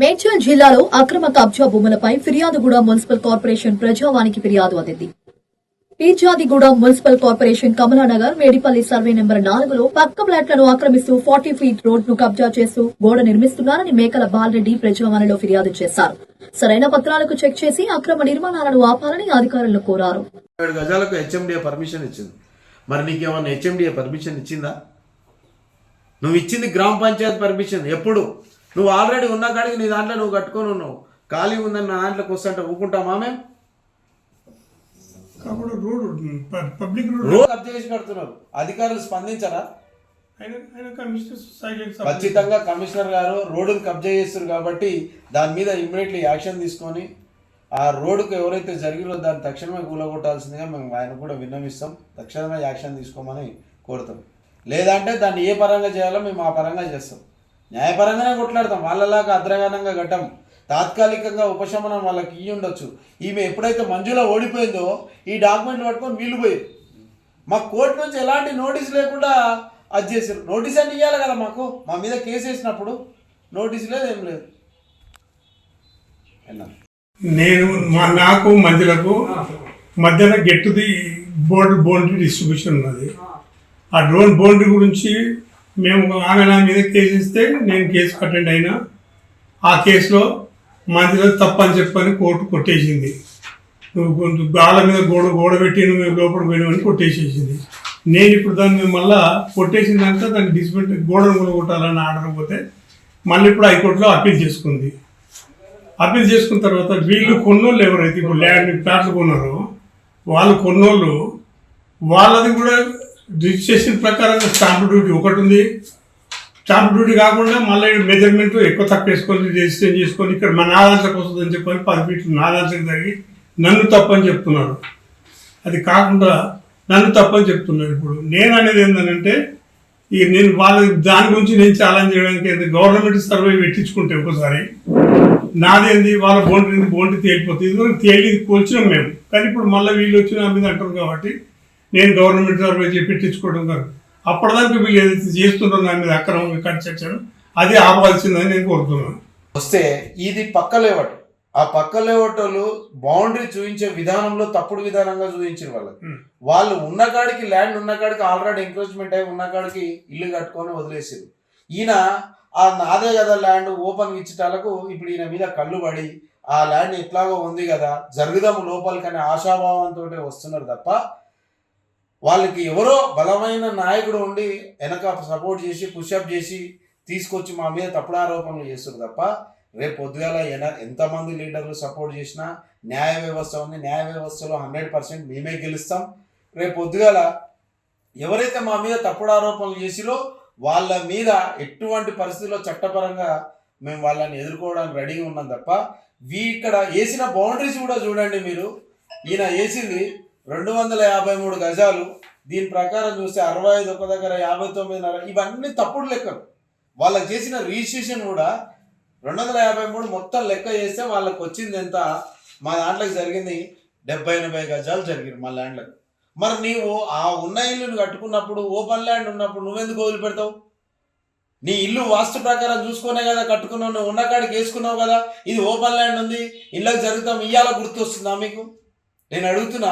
మేడ్చల్ జిల్లాలో అక్రమ కబ్జా భూములపై ఫిర్యాదుగూడ మున్సిపల్ కార్పొరేషన్ ప్రజావానికి ఫిర్యాదు అందింది. Peerzadiguda municipal corporation Kamalanagar Medipally survey number 4లో పక్క ఫ్లాట్లను ఆక్రమిస్తూ 40 ఫీట్ రోడ్ను కబ్జా చేస్తూ గోడ నిర్మిస్తున్నారని మేకల బాలరెడ్డి ప్రజావాణిలో ఫిర్యాదు చేశారు. సరైన పత్రాలకు చెక్ చేసి అక్రమ నిర్మాణాలను ఆపాలని అధికారులను కోరారు. 7 గజాలకు హెచ్ఎండిఏ పర్మిషన్ ఇచ్చింది. మరి నీకేమన్నా హెచ్ఎండిఏ పర్మిషన్ ఇచ్చిందా? నువ్వు ఇచ్చింది గ్రామ పంచాయతీ పర్మిషన్. ఎప్పుడు నువ్వు ఆల్రెడీ ఉన్న కాడికి నీ దాంట్లో నువ్వు కట్టుకొని ఉన్నావు. ఖాళీ ఉందని నా దాంట్లోకి వస్తుంటే ఊకుంటామా మేము? రోడ్ కబ్జా చేసి కడుతున్నారు. అధికారులు స్పందించరా? ఖచ్చితంగా కమిషనర్ గారు రోడ్డును కబ్జా చేస్తున్నారు కాబట్టి దాని మీద ఇమ్మీడియట్లీ యాక్షన్ తీసుకొని ఆ రోడ్డుకు ఎవరైతే జరిగినో దాన్ని తక్షణమే కూలగొట్టాల్సిందిగా మేము ఆయన కూడా విన్నవిస్తాం. తక్షణమే యాక్షన్ తీసుకోమని కోరుతాం. లేదంటే దాన్ని ఏ పరంగా చేయాలో మేము ఆ పరంగా చేస్తాం. న్యాయపరంగానే కొట్లాడతాం. వాళ్ళలాగా అద్రగానంగా గట్టం. తాత్కాలికంగా ఉపశమనం వాళ్ళకి ఇవి ఉండొచ్చు. ఈమె ఎప్పుడైతే మంజులో ఓడిపోయిందో ఈ డాక్యుమెంట్ పట్టుకొని వీళ్ళు పోయారు. మాకు కోర్టు నుంచి ఎలాంటి నోటీస్ లేకుండా అది చేశారు. నోటీస్ అని ఇవ్వాలి కదా మాకు. మా మీద కేసు వేసినప్పుడు నోటీస్ లేదు, ఏం లేదు. నాకు మంజులకు మధ్యన గెట్టుది బౌండరీ డిస్ట్రిబ్యూషన్ ఉన్నది. ఆ డ్రోన్ బౌండరీ గురించి మేము ఆమె నా మీద కేసు ఇస్తే నేను కేసు అటెండ్ అయినా. ఆ కేసులో మందిలో తప్పని చెప్పని కోర్టు కొట్టేసింది. నువ్వు గాళ్ళ మీద గోడ పెట్టి నువ్వు లోపల పోయినావని కొట్టేసేసింది. నేను ఇప్పుడు దాన్ని మళ్ళీ కొట్టేసిందంతా దాన్ని డిస్మెంట్ గోడను కూడా కొట్టాలని ఆర్డర్ పోతే మళ్ళీ ఇప్పుడు హైకోర్టులో అప్పీల్ చేసుకుంది. అప్పీల్ చేసుకున్న తర్వాత వీళ్ళు కొన్నోళ్ళు ఎవరైతే ఇప్పుడు ల్యాండ్ ప్లాట్లు కొన్నారో వాళ్ళు కొన్నోళ్ళు వాళ్ళది కూడా రిజిస్ట్రేషన్ ప్రకారంగా స్టాంప్ డ్యూటీ ఒకటి ఉంది. స్టాంప్ డ్యూటీ కాకుండా మళ్ళీ మెజర్మెంట్ ఎక్కువ తక్కువ వేసుకొని రిజిస్ట్రేషన్ చేసుకొని ఇక్కడ మన నాదాంట్లోకి వస్తుందని చెప్పని 10 ఫీట్లు నాదాంట్లోకి జరిగి నన్ను తప్పని చెప్తున్నారు. అది కాకుండా నన్ను తప్పని చెప్తున్నారు. ఇప్పుడు నేను అనేది ఏంటంటే నేను వాళ్ళ దాని గురించి నేను ఛాలెంజ్ చేయడానికి గవర్నమెంట్ సర్వే పెట్టించుకుంటే ఒకసారి నాదేంది వాళ్ళ బౌండరీ తేలిపోతుంది. ఇదివరకు తేలిది కూల్చినాం మేము. కానీ ఇప్పుడు మళ్ళీ వీళ్ళు వచ్చి నా మీద అంటారు కాబట్టి నేను గవర్నమెంట్ సర్వే పెట్టించుకోవడం కాదు. అప్పటిదాకా వీళ్ళు ఏదైతే చేస్తుంటారో నా మీద అక్రమంగా కన్స్ట్రక్షన్ అది ఆపాల్సిందని నేను కోరుతున్నాను. వస్తే ఇది పక్క లేవట్. ఆ పక్క లేవటోళ్ళు బౌండరీ చూపించే విధానంలో తప్పుడు విధానంగా చూపించారు. వాళ్ళు ఉన్న కాడికి ల్యాండ్ ఉన్న కాడికి ఆల్రెడీ ఎంక్రోచ్మెంట్ అయి ఉన్న కాడికి ఇల్లు కట్టుకొని వదిలేసారు. ఈయన ఆ నాదే కదా ల్యాండ్ ఓపెన్ ఇచ్చటాలకు ఇప్పుడు ఈయన మీద కళ్ళు పడి ఆ ల్యాండ్ ఎట్లాగో ఉంది కదా జరుగుదాము లోపలికనే ఆశాభావంతో వస్తున్నారు తప్ప వాళ్ళకి ఎవరో బలమైన నాయకుడు ఉండి వెనక సపోర్ట్ చేసి పుషప్ చేసి తీసుకొచ్చి మా మీద తప్పుడు ఆరోపణలు చేస్తారు తప్ప రేపు పొద్దుగాల ఎంతమంది లీడర్లు సపోర్ట్ చేసినా న్యాయ వ్యవస్థ ఉంది. న్యాయ వ్యవస్థలో 100% మేమే గెలుస్తాం. రేపు పొద్దుగాల ఎవరైతే మా మీద తప్పుడు ఆరోపణలు చేసిరో వాళ్ళ మీద ఎటువంటి పరిస్థితుల్లో చట్టపరంగా మేము వాళ్ళని ఎదుర్కోవడానికి రెడీగా ఉన్నాం తప్ప ఇక్కడ వేసిన బౌండరీస్ కూడా చూడండి మీరు. ఈయన వేసింది 253 గజాలు. దీని ప్రకారం చూస్తే 65 ఒక దగ్గర 59 ఇవన్నీ తప్పుడు లెక్కలు. వాళ్ళకి చేసిన రిజిస్ట్రేషన్ కూడా 253 మొత్తం లెక్క చేస్తే వాళ్ళకి వచ్చింది ఎంత? మా దాంట్లోకి జరిగింది 70-80 గజాలు జరిగింది మా ల్యాండ్లకు. మరి నీవు ఆ ఉన్న ఇల్లును కట్టుకున్నప్పుడు ఓపెన్ ల్యాండ్ ఉన్నప్పుడు నువ్వెందుకు వదిలిపెడతావు? నీ ఇల్లు వాస్తు ప్రకారం చూసుకునే కదా కట్టుకున్నావు. నువ్వు ఉన్న కాడికి వేసుకున్నావు కదా. ఇది ఓపెన్ ల్యాండ్ ఉంది, ఇళ్ళకి జరుగుతాం ఇయ్యాల గుర్తు వస్తుందా మీకు? నేను అడుగుతున్నా.